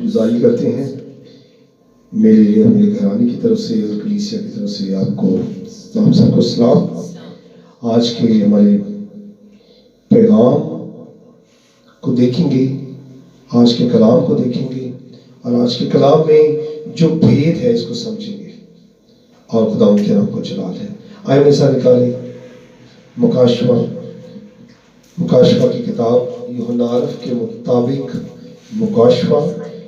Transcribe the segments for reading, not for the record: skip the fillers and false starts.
گزاری کرتے ہیں میرے اور میرے گھرانے کی طرف سے اور کلیسیا کی طرف سے آپ کو ہم سب کو سلام۔ آج کے ہمارے پیغام کو دیکھیں گے، آج کے کلام کو دیکھیں گے اور آج کے کلام میں جو بھید ہے اس کو سمجھیں گے اور خدا ان کے نام کو جلال ہے۔ آئے میں سا نکالیں مکاشفہ کی کتاب، یوحنا عارف کے مطابق مکاشفہ،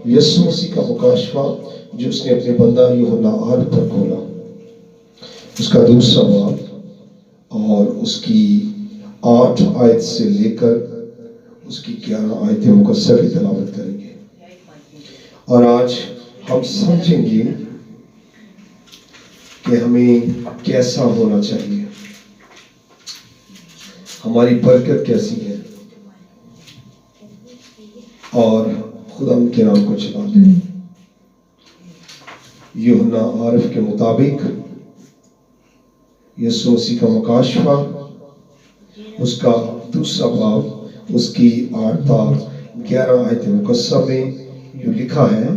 یسوع مسیح کا مکاشفہ جو اس نے اپنے بندہ یوحنا عارف پر کھولا، اس کا دوسرا باب اور اس کی 8 آیت سے لے کر اس کی 11 آیتیں مکثر کی تلاوت کریں گے اور آج ہم سمجھیں گے کہ ہمیں کیسا ہونا چاہیے، ہماری برکت کیسی ہے اور خدا ان کے نام کو چلا دیں۔ یوحنا عارف کے مطابق یسوع مسیح کا مکاشفہ، اس کا دوسرا باب، اس کی 8 تا 11 آیت مقدسہ میں جو لکھا ہے،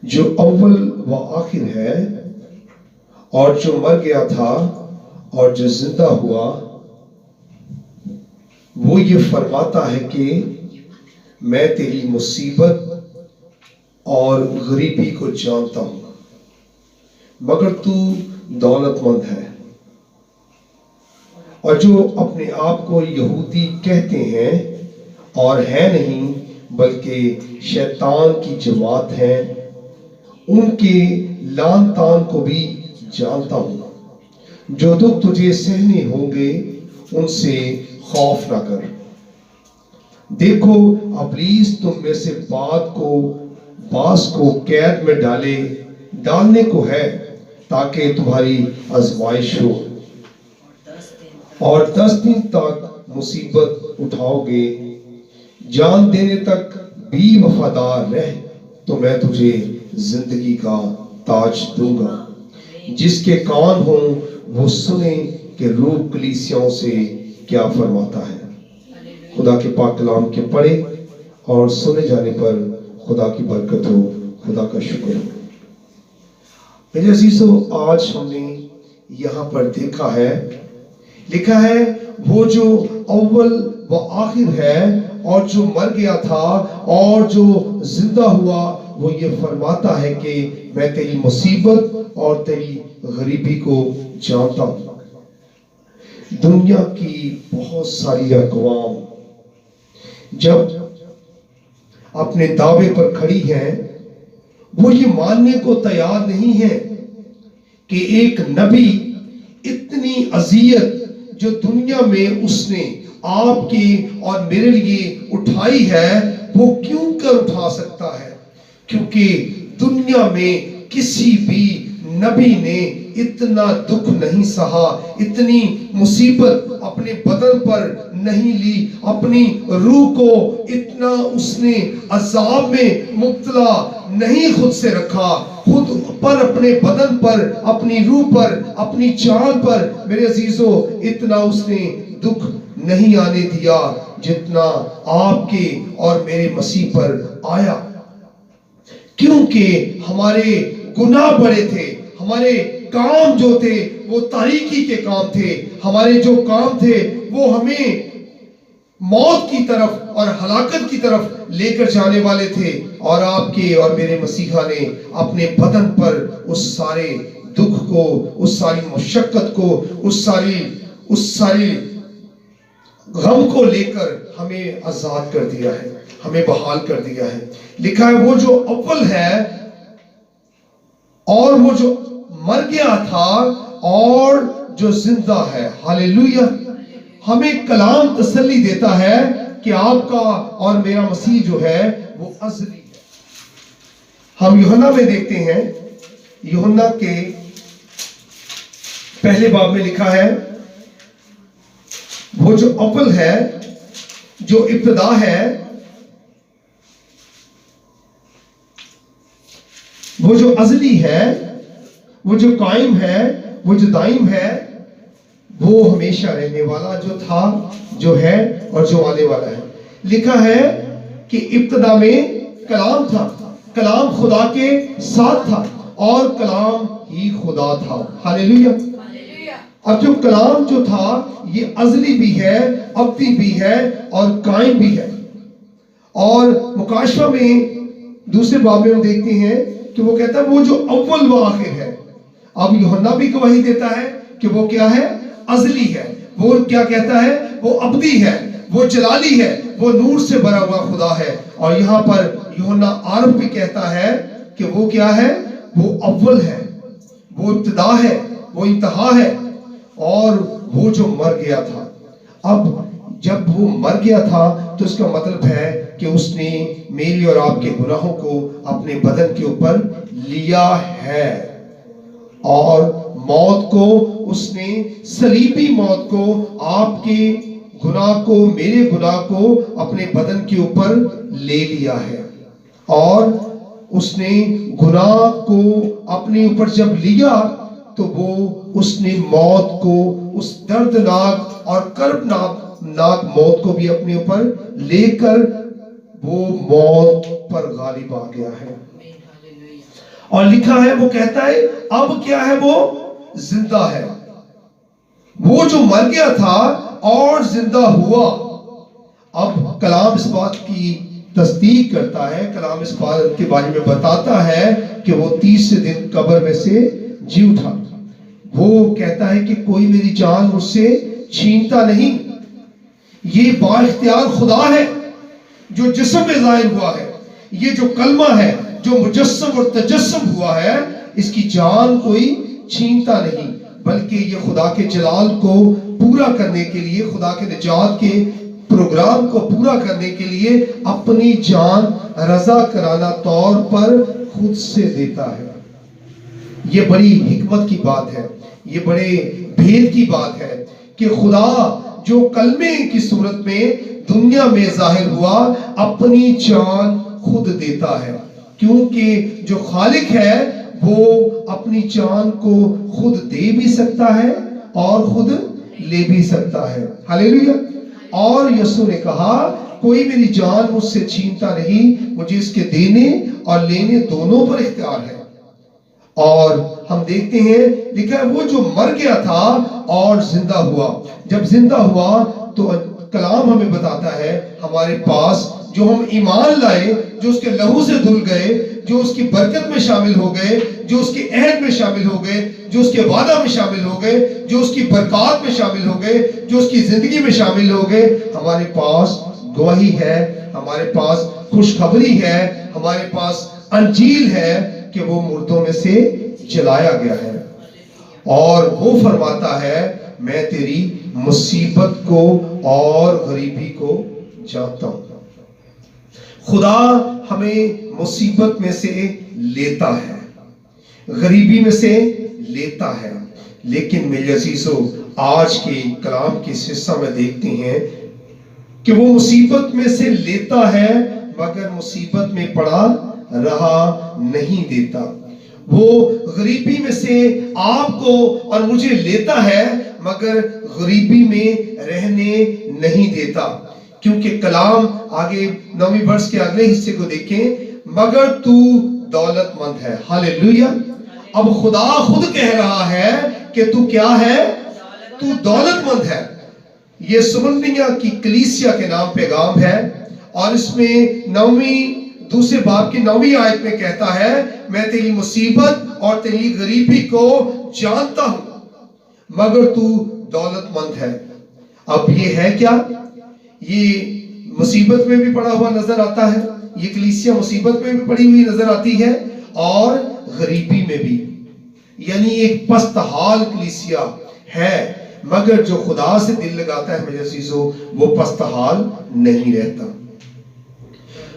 جو اول و آخر ہے اور جو مر گیا تھا اور جو زندہ ہوا، وہ یہ فرماتا ہے کہ میں تیری مصیبت اور غریبی کو جانتا ہوں، مگر تو دولت مند ہے، اور جو اپنے آپ کو یہودی کہتے ہیں اور ہے نہیں بلکہ شیطان کی جماعت ہے، ان کے لعن طعن کو بھی جانتا ہوں۔ جو دکھ تجھے سہنے ہوں گے ان سے خوف نہ کر، دیکھو ابلیس تم میں سے بعض کو قید میں ڈالنے کو ہے تاکہ تمہاری آزمائش ہو، اور 10 دن تک مصیبت اٹھاؤ گے، جان دینے تک بھی وفادار رہ تو میں تجھے زندگی کا تاج دوں گا۔ جس کے کان ہوں وہ سنیں کہ روح کلیسیاؤں سے کیا فرماتا ہے۔ خدا کے پاک کلام کے پڑھے اور سنے جانے پر خدا کی برکت ہو، خدا کا شکر ہو۔ میرے عزیزو، آج ہم نے یہاں پر دیکھا ہے، لکھا ہے وہ جو اول و آخر ہے اور جو مر گیا تھا اور جو زندہ ہوا، وہ یہ فرماتا ہے کہ میں تیری مصیبت اور تیری غریبی کو جانتا ہوں۔ دنیا کی بہت ساری اقوام جب اپنے دعوے پر کھڑی ہیں، وہ یہ ماننے کو تیار نہیں ہے کہ ایک نبی اتنی اذیت جو دنیا میں اس نے آپ کی اور میرے لیے اٹھائی ہے، وہ کیوں کر اٹھا سکتا ہے؟ کیونکہ دنیا میں کسی بھی نبی نے اتنا دکھ نہیں سہا، اتنی مصیبت اپنے بدن پر نہیں لی، اپنی روح کو اتنا اس نے عذاب میں مبتلا نہیں خود سے رکھا، خود پر، اپنے بدن پر، اپنی روح پر، اپنی جان پر، میرے عزیزو، اتنا اس نے دکھ نہیں آنے دیا جتنا آپ کے اور میرے مسیح پر آیا۔ کیونکہ ہمارے گناہ بڑے تھے، ہمارے کام جو تھے وہ تاریکی کے کام تھے، ہمارے جو کام تھے وہ ہمیں موت کی طرف اور ہلاکت کی طرف لے کر جانے والے تھے، اور آپ کے اور میرے مسیحا نے اپنے بدن پر اس سارے دکھ کو، اس ساری مشقت کو، اس ساری غم کو لے کر ہمیں آزاد کر دیا ہے، ہمیں بحال کر دیا ہے۔ لکھا ہے وہ جو اول ہے اور وہ جو مر گیا تھا اور جو زندہ ہے۔ ہاللیلویہ۔ ہمیں کلام تسلی دیتا ہے کہ آپ کا اور میرا مسیح جو ہے وہ ازلی ہے۔ ہم یوحنا میں دیکھتے ہیں، یوحنا کے پہلے باب میں لکھا ہے وہ جو اول ہے، جو ابتدا ہے، وہ جو ازلی ہے، وہ جو قائم ہے، وہ جو دائم ہے، وہ ہمیشہ رہنے والا، جو تھا، جو ہے اور جو آنے والا ہے۔ لکھا ہے کہ ابتدا میں کلام تھا، کلام خدا کے ساتھ تھا اور کلام ہی خدا تھا۔ ہاللیلویا۔ اب جو کلام جو تھا یہ ازلی بھی ہے، ابدی بھی ہے اور قائم بھی ہے۔ اور مکاشفہ میں دوسرے باب میں ہم دیکھتے ہیں کہ وہ کہتا ہے وہ جو اول و آخر ہے۔ اب یوحنا بھی گواہی دیتا ہے کہ وہ کیا ہے؟ ازلی ہے۔ وہ کیا کہتا ہے؟ وہ ابدی ہے، وہ جلالی ہے، وہ نور سے بھرا ہوا خدا ہے۔ اور یہاں پر یوحنا عارف بھی کہتا ہے کہ وہ کیا ہے؟ وہ اول ہے، وہ ابتدا ہے، وہ انتہا ہے، اور وہ جو مر گیا تھا۔ اب جب وہ مر گیا تھا تو اس کا مطلب ہے کہ اس نے میری اور آپ کے گناہوں کو اپنے بدن کے اوپر لیا ہے، اور موت کو اس نے، صلیبی موت کو، آپ کے گناہ کو، میرے گناہ کو اپنے بدن کے اوپر لے لیا ہے۔ اور اس نے گناہ کو اپنے اوپر جب لیا تو وہ اس نے موت کو، اس دردناک اور کربناک موت کو بھی اپنے اوپر لے کر وہ موت پر غالب آ گیا ہے۔ اور لکھا ہے، وہ کہتا ہے اب کیا ہے؟ وہ زندہ ہے۔ وہ جو مر گیا تھا اور زندہ ہوا۔ اب کلام اس بات کی تصدیق کرتا ہے، کلام اس بات کے بارے میں بتاتا ہے کہ وہ تیسرے دن قبر میں سے جی اٹھا۔ وہ کہتا ہے کہ کوئی میری جان مجھ سے چھینتا نہیں۔ یہ با اختیار خدا ہے جو جسم میں ظاہر ہوا ہے۔ یہ جو کلمہ ہے جو مجسم اور تجسم ہوا ہے، اس کی جان کوئی چھینتا نہیں، بلکہ یہ خدا کے جلال کو پورا کرنے کے لیے، خدا کے نجات کے پروگرام کو پورا کرنے کے لیے اپنی جان رضا کرانہ طور پر خود سے دیتا ہے۔ یہ بڑی حکمت کی بات ہے، یہ بڑے بھید کی بات ہے کہ خدا جو کلمے کی صورت میں دنیا میں ظاہر ہوا، اپنی جان خود دیتا ہے، کیونکہ جو خالق ہے وہ اپنی جان کو خود دے بھی سکتا ہے اور خود لے بھی سکتا ہے۔ ہاللیلویا۔ اور یسوع نے کہا کوئی میری جان مجھ سے چھینتا نہیں، مجھے اس کے دینے اور لینے دونوں پر اختیار ہے۔ اور ہم دیکھتے ہیں لکھا ہے وہ جو مر گیا تھا اور زندہ ہوا۔ جب زندہ ہوا تو کلام ہمیں بتاتا ہے ہمارے پاس جو ہم ایمان لائے، جو اس کے لہو سے دھل گئے، جو اس کی برکت میں شامل ہو گئے، جو اس کے عہد میں شامل ہو گئے، جو اس کے وعدہ میں شامل ہو گئے، جو اس کی برکات میں شامل ہو گئے، جو اس کی زندگی میں شامل ہو گئے، ہمارے پاس گواہی ہے، ہمارے پاس خوشخبری ہے، ہمارے پاس انجیل ہے کہ وہ مردوں میں سے جلایا گیا ہے۔ اور وہ فرماتا ہے میں تیری مصیبت کو اور غریبی کو جانتا ہوں۔ خدا ہمیں مصیبت میں سے لیتا ہے، غریبی میں سے لیتا ہے، لیکن میرے عزیزو آج کے کلام کے حصہ میں دیکھتے ہیں کہ وہ مصیبت میں سے لیتا ہے مگر مصیبت میں پڑا رہا نہیں دیتا۔ وہ غریبی میں سے آپ کو اور مجھے لیتا ہے مگر غریبی میں رہنے نہیں دیتا، کیونکہ کلام آگے 9ویں ورس کے اگلے حصے کو دیکھیں، مگر تو دولت مند ہے۔ ہاللیلویا۔ اب خدا خود کہہ رہا ہے کہ تو کیا ہے؟ تو دولت مند ہے۔ یہ سمرنیہ کی کلیسیا کے نام پیغام ہے، اور اس میں 9ویں دوسرے باب کی 9ویں آیت میں کہتا ہے میں تیری مصیبت اور تیری غریبی کو جانتا ہوں مگر تو دولت مند ہے۔ اب یہ ہے کیا؟ یہ مصیبت میں بھی پڑا ہوا نظر آتا ہے، یہ کلیسیا مصیبت میں بھی پڑی ہوئی نظر آتی ہے اور غریبی میں بھی، یعنی ایک پست حال کلیسیا ہے، مگر جو خدا سے دل لگاتا ہے میرے عزیزو وہ پست حال نہیں رہتا۔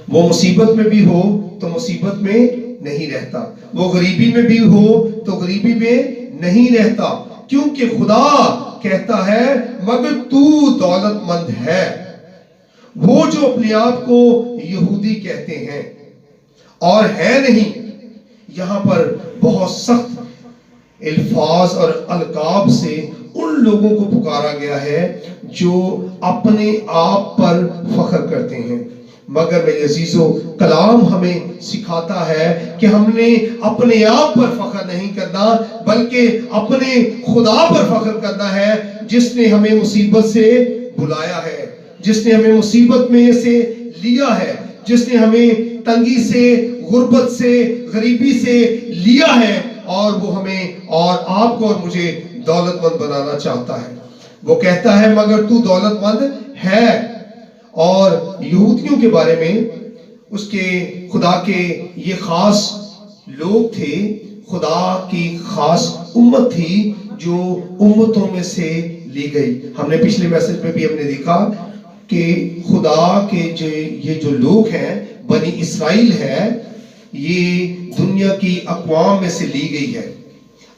وہ مصیبت میں بھی ہو تو مصیبت میں نہیں رہتا، وہ غریبی میں بھی ہو تو غریبی میں نہیں رہتا، کیونکہ خدا کہتا ہے مگر تو دولت مند ہے۔ وہ جو اپنے آپ کو یہودی کہتے ہیں اور ہے نہیں، یہاں پر بہت سخت الفاظ اور القاب سے ان لوگوں کو پکارا گیا ہے جو اپنے آپ پر فخر کرتے ہیں، مگر میرے عزیزو کلام ہمیں سکھاتا ہے کہ ہم نے اپنے آپ پر فخر نہیں کرنا بلکہ اپنے خدا پر فخر کرنا ہے جس نے ہمیں مصیبت سے بلایا ہے، جس نے ہمیں مصیبت میں سے لیا ہے، جس نے ہمیں تنگی سے، غربت سے، غریبی سے لیا ہے، اور وہ ہمیں اور آپ کو اور مجھے دولت مند بنانا چاہتا ہے۔ وہ کہتا ہے مگر تو دولت مند ہے۔ اور یہودیوں کے بارے میں اس کے خدا کے یہ خاص لوگ تھے، خدا کی خاص امت تھی جو امتوں میں سے لی گئی۔ ہم نے پچھلے میسج میں بھی ہم نے دیکھا کہ خدا کے یہ جو لوگ ہیں بنی اسرائیل ہے، یہ دنیا کی اقوام میں سے لی گئی ہے،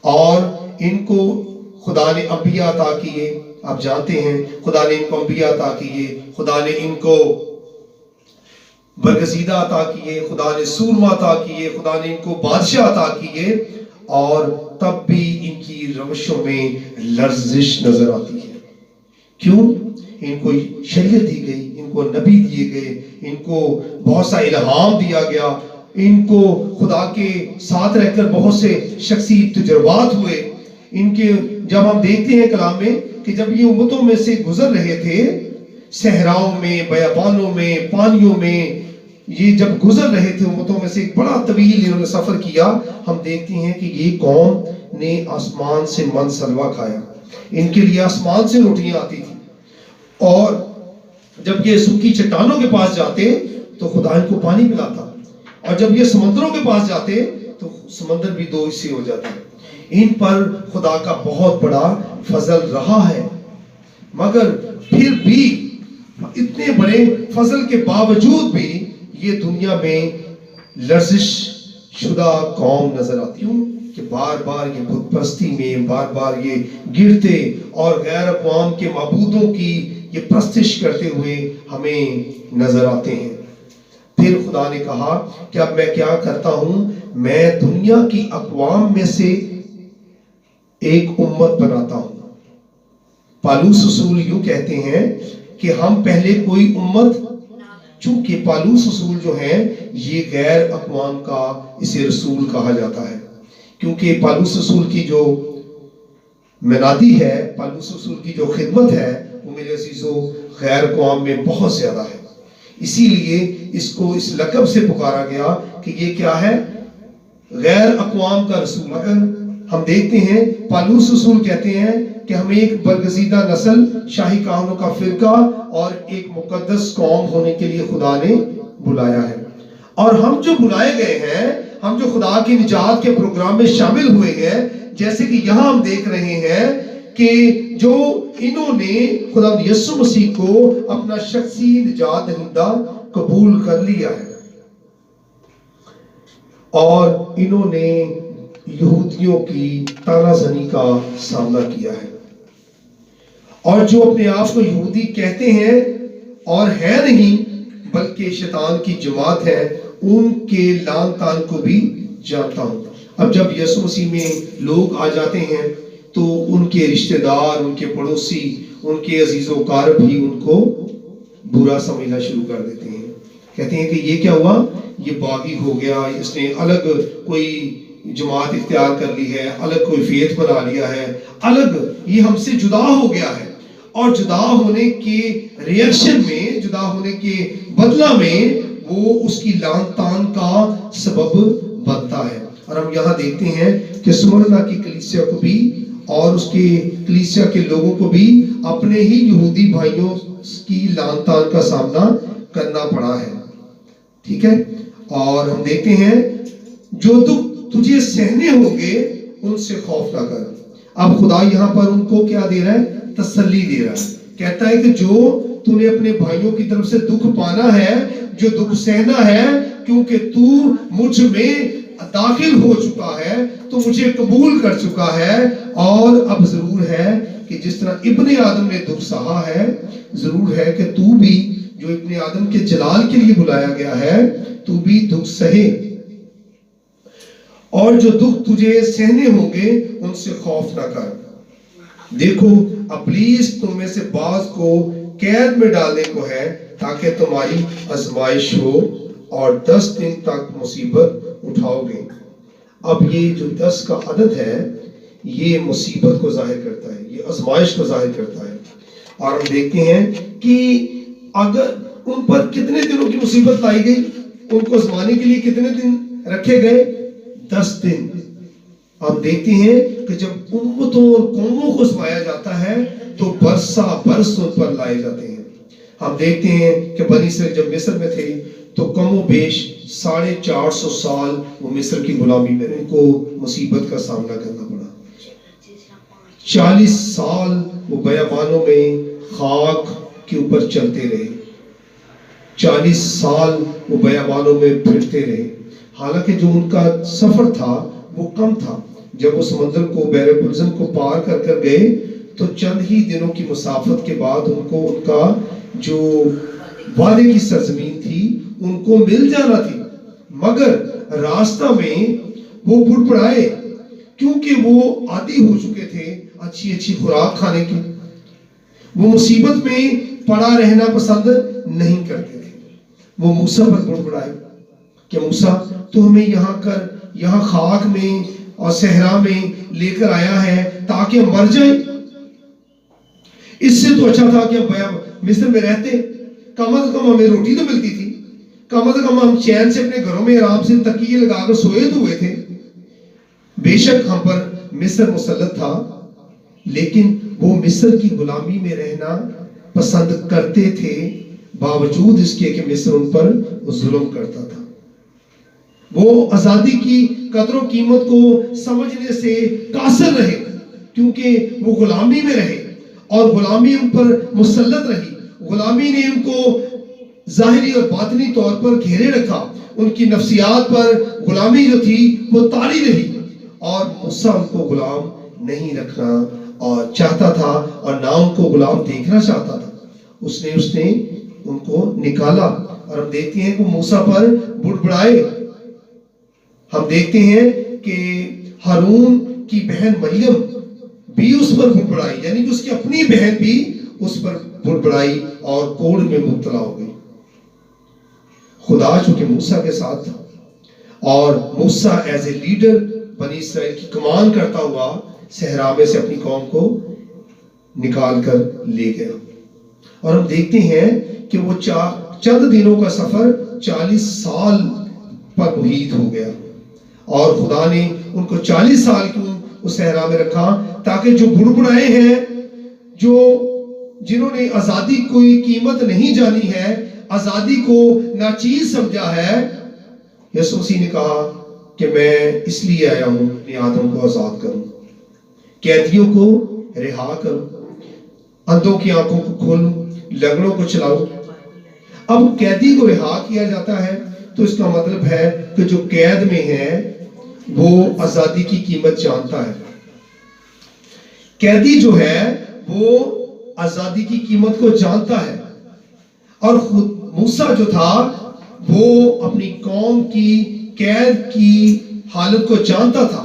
اور ان کو خدا نے انبیاء عطا کیے۔ آپ جانتے ہیں خدا نے ان کو انبیاء عطا کیے، خدا نے ان کو برگزیدہ عطا کیے، خدا نے سورما عطا کیے، خدا نے ان کو بادشاہ عطا کیے، اور تب بھی ان کی روشوں میں لرزش نظر آتی ہے۔ کیوں؟ ان کو شریعت دی گئی، ان کو نبی دیے گئے، ان کو بہت سا الہام دیا گیا، ان کو خدا کے ساتھ رہ کر بہت سے شخصی تجربات ہوئے۔ ان کے جب ہم دیکھتے ہیں کلام میں کہ جب یہ امتوں میں سے گزر رہے تھے، صحراؤں میں، بیابانوں میں، پانیوں میں، یہ جب گزر رہے تھے امتوں میں سے ایک بڑا طویل انہوں نے سفر کیا، ہم دیکھتے ہیں کہ یہ قوم نے آسمان سے من سلوا کھایا، ان کے لیے آسمان سے روٹیاں آتی تھی، اور جب یہ سوکھی چٹانوں کے پاس جاتے تو خدا ان کو پانی پلاتا، اور جب یہ سمندروں کے پاس جاتے تو سمندر بھی دو حصے ہو جاتے۔ ان پر خدا کا بہت بڑا فضل رہا ہے، مگر پھر بھی اتنے بڑے فضل کے باوجود بھی یہ دنیا میں لرزش شدہ قوم نظر آتی ہوں کہ بار بار یہ بت پرستی میں بار بار یہ گرتے اور غیر اقوام کے معبودوں کی یہ پرستش کرتے ہوئے ہمیں نظر آتے ہیں۔ پھر خدا نے کہا کہ اب میں کیا کرتا ہوں، میں دنیا کی اقوام میں سے ایک امت بناتا ہوں۔ پالوس رسول یوں کہتے ہیں کہ ہم پہلے کوئی امت، چونکہ پالوس رسول جو ہیں یہ غیر اقوام کا اسے رسول کہا جاتا ہے، کیونکہ پالوس رسول کی جو منادی ہے، پالوس رسول کی جو خدمت ہے، وہ میرے عزیزو غیر اقوام میں بہت زیادہ ہے، اسی لیے اس کو اس لقب سے پکارا گیا کہ یہ کیا ہے، غیر اقوام کا رسول۔ مگر ہم دیکھتے ہیں پالوس رسول کہتے ہیں کہ ہمیں ایک برگزیدہ نسل، شاہی کہانوں کا فرقہ اور ایک مقدس قوم ہونے کے لیے خدا نے بلایا ہے، اور ہم جو بلائے گئے ہیں، ہم جو خدا کی نجات کے پروگرام میں شامل ہوئے ہیں، جیسے کہ یہاں ہم دیکھ رہے ہیں کہ جو انہوں نے خدا یسوع مسیح کو اپنا شخصی نجات دہندہ قبول کر لیا ہے، اور انہوں نے یہودیوں کی طعنہ زنی کا سامنا کیا ہے، اور جو اپنے آپ کو یہودی کہتے ہیں اور ہے نہیں بلکہ شیطان کی جماعت ہے، ان کے لعن طعن کو بھی جانتا ہوں۔ اب جب یسوع مسیح میں لوگ آ جاتے ہیں تو ان کے رشتہ دار، ان کے پڑوسی، ان کے عزیز و اقارب بھی ان کو برا سمجھنا شروع کر دیتے ہیں، کہتے ہیں کہ یہ کیا ہوا، یہ باغی ہو گیا، اس نے الگ کوئی جماعت اختیار کر لی ہے، الگ کوئی فیت بنا لیا ہے، الگ یہ ہم سے جدا ہو گیا ہے، اور جدا ہونے کے ریئیکشن میں، جدا ہونے کے بدلہ میں وہ اس کی لعن طعن کا سبب بنتا ہے۔ اور ہم یہاں دیکھتے ہیں کہ سمرنا کی کلیسیا کو بھی اور اس کے کلیسیا کے لوگوں کو بھی اپنے ہی یہودی بھائیوں کی لعن طعن کا سامنا کرنا پڑا ہے، ٹھیک ہے۔ اور ہم دیکھتے ہیں جو دکھ تجھے سہنے ہوں گے ان سے خوف نہ کر۔ اب خدا یہاں پر ان کو کیا دے رہا ہے، تسلی دے رہا ہے، کہتا ہے کہ جو تو نے اپنے بھائیوں کی طرف سے دکھ پانا ہے، جو دکھ سہنا ہے، کیونکہ تو مجھ میں داخل ہو چکا ہے، تو مجھے قبول کر چکا ہے، اور اب ضرور ہے کہ جس طرح ابن آدم نے دکھ سہا ہے، ضرور ہے کہ تو بھی جو ابن آدم کے جلال کے لیے بلایا گیا ہے، تو بھی دکھ سہے، اور جو دکھ تجھے سہنے ہوں گے ان سے خوف نہ کر۔ دیکھو ابلیس تم میں سے بعض کو قید میں ڈالنے کو ہے تاکہ تمہاری آزمائش ہو اور 10 دن تک مصیبت اٹھاؤ گے۔ اب یہ جو 10 کا عدد ہے یہ مصیبت کو ظاہر کرتا ہے، یہ آزمائش کو ظاہر کرتا ہے۔ اور ہم دیکھتے ہیں کہ اگر ان پر کتنے دنوں کی مصیبت لائی گئی، ان کو آزمانے کے لیے کتنے دن رکھے گئے؟ 10 دن۔ ہم دیکھتے ہیں کہ جب امتوں اور قوموں کو آزمایا جاتا ہے تو برسا برس ان پر لائے جاتے ہیں۔ ہم دیکھتے ہیں کہ بنی اسرائیل جب مصر میں تھے تو کم و بیش 450 سال وہ مصر کی غلامی میں ان کو مصیبت کا سامنا کرنا پڑا۔ 40 سال وہ بیابانوں میں خاک کے اوپر چلتے رہے، 40 سال وہ بیابانوں میں پھرتے رہے، حالانکہ جو ان کا سفر تھا وہ کم تھا۔ جب وہ سمندر کو بحر الزم کو پار کر کر گئے تو چند ہی دنوں کی مسافت کے بعد ان کو ان کا جو وعدے کی سرزمین تھی ان کو مل جانا تھی، مگر راستہ میں وہ بڑبڑائے کیونکہ وہ عادی ہو چکے تھے اچھی اچھی خوراک کھانے کی۔ وہ مصیبت میں پڑا رہنا پسند نہیں کرتے تھے۔ وہ موسیٰ پر بڑبڑائے کہ موسیٰ تو ہمیں یہاں خاک میں اور صحرا میں لے کر آیا ہے تاکہ ہم مر جائیں۔ اس سے تو اچھا تھا کہ ہم مصر میں رہتے، کم از کم ہمیں روٹی تو ملتی تھی، کم از کم ہم چین سے اپنے گھروں میں آرام سے تکیے لگا کر سوئے تو ہوئے تھے۔ بے شک ہم پر مصر مسلط تھا، لیکن وہ مصر کی غلامی میں رہنا پسند کرتے تھے، باوجود اس کے کہ مصر ان پر ظلم کرتا تھا۔ وہ آزادی کی قدر و قیمت کو سمجھنے سے قاصر رہے کیونکہ وہ غلامی میں رہے اور غلامی ان پر مسلط رہی۔ غلامی نے ان کو ظاہری اور باطنی طور پر گھیرے رکھا، ان کی نفسیات پر غلامی جو تھی وہ طاری رہی، اور موسیٰ ان کو غلام نہیں رکھنا اور چاہتا تھا اور نہ ان کو غلام دیکھنا چاہتا تھا۔ اس نے ان کو نکالا، اور ہم دیکھتے ہیں کہ موسیٰ پر بڑبڑائے۔ ہم دیکھتے ہیں کہ ہارون کی بہن مریم بھی اس پر بڑبڑائی، یعنی کہ اس کی اپنی بہن بھی اس پر بڑبڑائی اور کوڑ میں مبتلا ہو گئی۔ خدا چونکہ موسیٰ کے ساتھ تھا اور موسیٰ ایز اے لیڈر بنی اسرائیل کی کمان کرتا ہوا صحرا میں سے اپنی قوم کو نکال کر لے گیا، اور ہم دیکھتے ہیں کہ وہ چند دنوں کا سفر 40 سال پر محیط ہو گیا، اور خدا نے ان کو 40 سال کیوں اس صحرا میں رکھا تاکہ جو بڑبڑائے ہیں، جنہوں نے آزادی کوئی قیمت نہیں جانی ہے، آزادی کو ناچیز سمجھا ہے، یسوع مسیح نے کہا کہ میں اس لیے آیا ہوں اپنے آدم کو آزاد کروں، قیدیوں کو رہا کروں، اندھوں کی آنکھوں کو کھولوں، لنگڑوں کو چلاؤں۔ اب قیدی کو رہا کیا جاتا ہے تو اس کا مطلب ہے کہ جو قید میں ہے وہ آزادی کی قیمت جانتا ہے۔ قیدی جو ہے وہ آزادی کی قیمت کو جانتا ہے، اور خود موسیٰ جو تھا وہ اپنی قوم کی قید کی حالت کو جانتا تھا،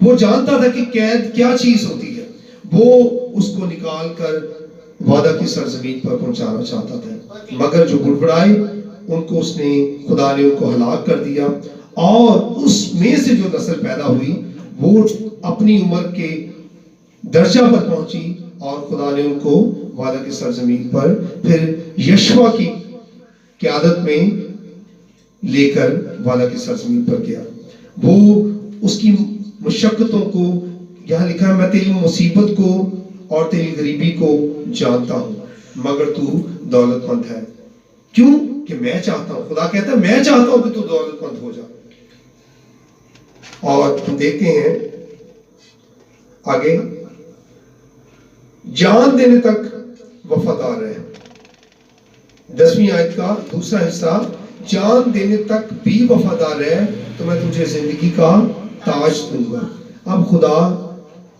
وہ جانتا تھا کہ قید کیا چیز ہوتی ہے، وہ اس کو نکال کر وعدہ کی سرزمین پر پہنچانا چاہتا تھا، مگر جو بڑبڑائے ان کو خدا نے ان کو ہلاک کر دیا، اور اس میں سے جو نسل پیدا ہوئی وہ اپنی عمر کے درجہ پر پہنچی، اور خدا نے ان کو وعدہ کی سرزمین پر پھر یشوع کی قیادت میں لے کر وعدہ کی سرزمین پر گیا۔ وہ اس کی مشقتوں کو، یہاں لکھا ہے میں تیری مصیبت کو اور تیری غریبی کو جانتا ہوں، مگر تو دولت مند ہے۔ کیوں؟ کہ میں چاہتا ہوں، خدا کہتا ہے میں چاہتا ہوں کہ تو دولت مند ہو جا۔ اور ہم دیکھتے ہیں آگے، جان دینے تک وفادار رہے۔ 10ویں آیت کا دوسرا حصہ، جان دینے تک بھی وفادار رہے تو میں تجھے زندگی کا تاج دوں گا۔ اب خدا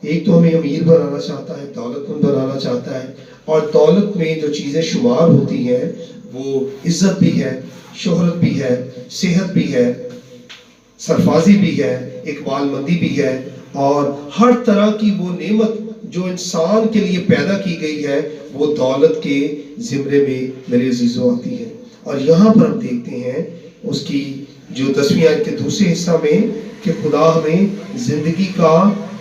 ایک تو ہمیں امیر بنانا چاہتا ہے، دولت مند بنانا چاہتا ہے، اور دولت میں جو چیزیں شمار ہوتی ہیں وہ عزت بھی ہے، شہرت بھی ہے، صحت بھی ہے، سرفرازی بھی ہے، اقبال مندی بھی ہے، اور ہر طرح کی وہ نعمت جو انسان کے لیے پیدا کی گئی ہے وہ دولت کے زمرے میں میرے عزیزوں آتی ہے. اور یہاں پر ہم دیکھتے ہیں اس کی جو 10ویں آیت کے دوسرے حصہ میں کہ خدا ہمیں زندگی کا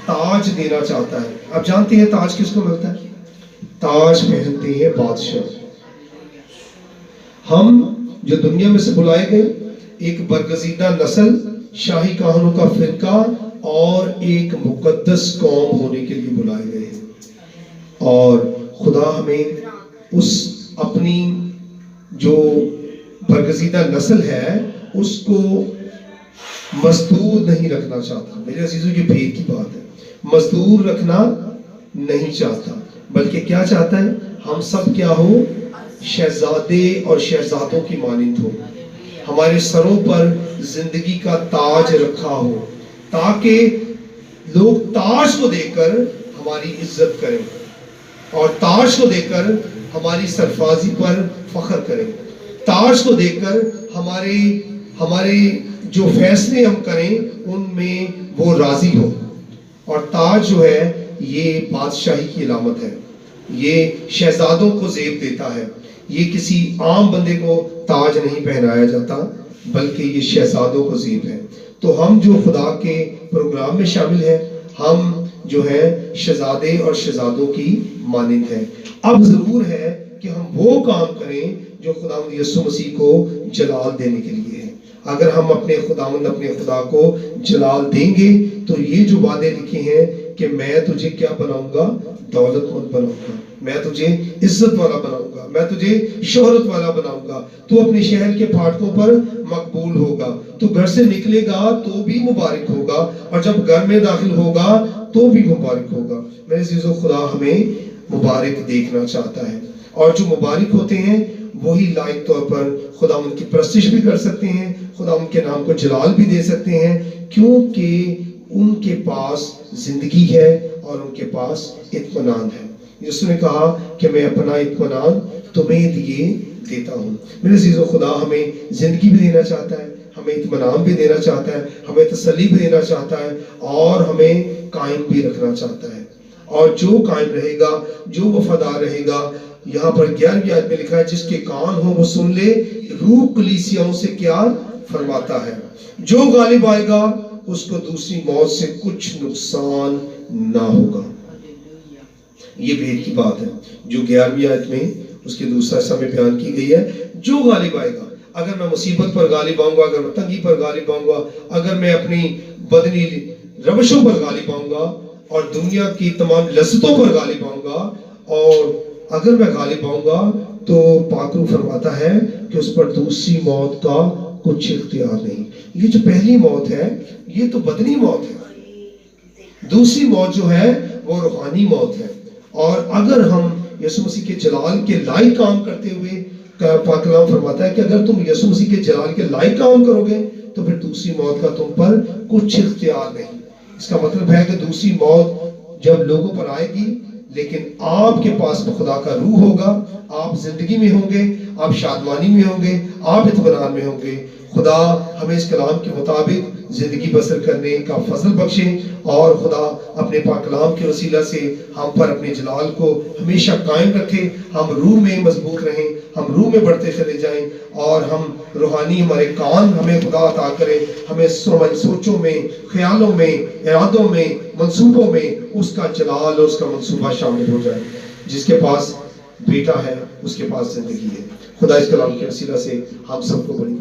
تاج دینا چاہتا ہے. آپ جانتے ہیں تاج کس کو ملتا ہے؟ تاج پہنتے ہیں بادشاہ. ہم جو دنیا میں سے بلائے گئے ایک برگزیدہ نسل، شاہی کہانوں کا فرقہ اور ایک مقدس قوم ہونے کے لیے بلائے گئے ہیں. اور خدا ہمیں اس اپنی جو برگزیدہ نسل ہے اس کو مزدور نہیں رکھنا چاہتا. میرے عزیزوں یہ بھید کی بات ہے. مزدور رکھنا نہیں چاہتا، بلکہ کیا چاہتا ہے؟ ہم سب کیا ہو؟ شہزادے اور شہزادوں کی مانند ہو. ہمارے سروں پر زندگی کا تاج رکھا ہو تاکہ لوگ تاج کو دیکھ کر ہماری عزت کریں اور تاج کو دیکھ کر ہماری سرفرازی پر فخر کریں. تاج کو دیکھ کر ہمارے جو فیصلے ہم کریں ان میں وہ راضی ہو. اور تاج جو ہے یہ بادشاہی کی علامت ہے. یہ شہزادوں کو زیب دیتا ہے. یہ کسی عام بندے کو تاج نہیں پہنایا جاتا بلکہ یہ شہزادوں کو زیب ہے. تو ہم جو خدا کے پروگرام میں شامل ہیں ہم جو ہے شہزادے اور شہزادوں کی مانند ہیں. اب ضرور ہے کہ ہم وہ کام کریں جو خداوند یسوع مسیح کو جلال دینے کے لیے ہے. اگر ہم اپنے خدا کو جلال دیں گے تو یہ جو وعدے لکھے ہیں کہ میں تجھے کیا بناؤں گا؟ دولت مند بناؤں گا، میں تجھے عزت والا بناؤں گا، میں تجھے شہرت والا بناؤں گا. تو اپنے شہر کے پھاٹکوں پر مقبول ہوگا. تو گھر سے نکلے گا تو بھی مبارک ہوگا اور جب گھر میں داخل ہوگا تو بھی مبارک ہوگا. میرے عزیزو خدا ہمیں مبارک دیکھنا چاہتا ہے اور جو مبارک ہوتے ہیں وہی لائق طور پر خدا ان کی پرستش بھی کر سکتے ہیں، خدا ان کے نام کو جلال بھی دے سکتے ہیں کیونکہ ان کے پاس زندگی ہے اور ان کے پاس اطمینان ہے. یسوع نے کہا کہ میں اپنا اطمینان تمہیں دیے دیتا ہوں. میرے عزیزو خدا ہمیں زندگی بھی دینا چاہتا ہے، ہمیں اطمینان بھی دینا چاہتا ہے، ہمیں تسلی بھی دینا چاہتا ہے اور ہمیں قائم بھی رکھنا چاہتا ہے. اور جو قائم رہے گا، جو وفادار رہے گا، یہاں پر 11ویں آیت میں لکھا ہے جس کے کان ہو وہ سن لے، روح کلیسیاؤں سے کیا فرماتا ہے. جو غالب آئے گا اس کو دوسری موت سے کچھ نقصان نہ ہوگا. یہ بھید کی بات ہے جو 11ویں آیت میں اس کے دوسرا حصہ میں بیان کی گئی ہے. جو غالب آئے گا، اگر میں مصیبت پر غالب آؤں گا، اگر میں تنگی پر غالب آؤں گا، اگر میں اپنی بدنی روشوں پر غالب آؤں گا اور دنیا کی تمام لذتوں پر غالب آؤں گا، اور اگر میں غالب آؤں گا تو پاک روح فرماتا ہے کہ اس پر دوسری موت کا کچھ اختیار نہیں. یہ جو پہلی موت ہے یہ تو بدنی موت ہے. دوسری موت جو ہے وہ روحانی موت ہے. اور اگر ہم یسوع مسیح کے جلال کے لائق کام کرتے ہوئے، پاک کلام فرماتا ہے کہ اگر تم یسوع مسیح کے جلال کے لائق کام کرو گے تو پھر دوسری موت کا تم پر کچھ اختیار نہیں. اس کا مطلب ہے کہ دوسری موت جب لوگوں پر آئے گی لیکن آپ کے پاس خدا کا روح ہوگا، آپ زندگی میں ہوں گے، آپ شادمانی میں ہوں گے، آپ اطمینان میں ہوں گے. خدا ہمیں اس کلام کے مطابق زندگی بسر کرنے کا فضل بخشے اور خدا اپنے پاک کلام کے وسیلہ سے ہم پر اپنے جلال کو ہمیشہ قائم رکھے. ہم روح میں مضبوط رہیں، ہم روح میں بڑھتے چلے جائیں اور ہم روحانی ہمارے کان ہمیں خدا عطا کرے. ہمیں سوچوں میں، خیالوں میں، ارادوں میں، منصوبوں میں اس کا جلال اور اس کا منصوبہ شامل ہو جائے. جس کے پاس بیٹا ہے اس کے پاس زندگی ہے. خدا اس کلام کے وسیلہ سے ہم سب کو بڑی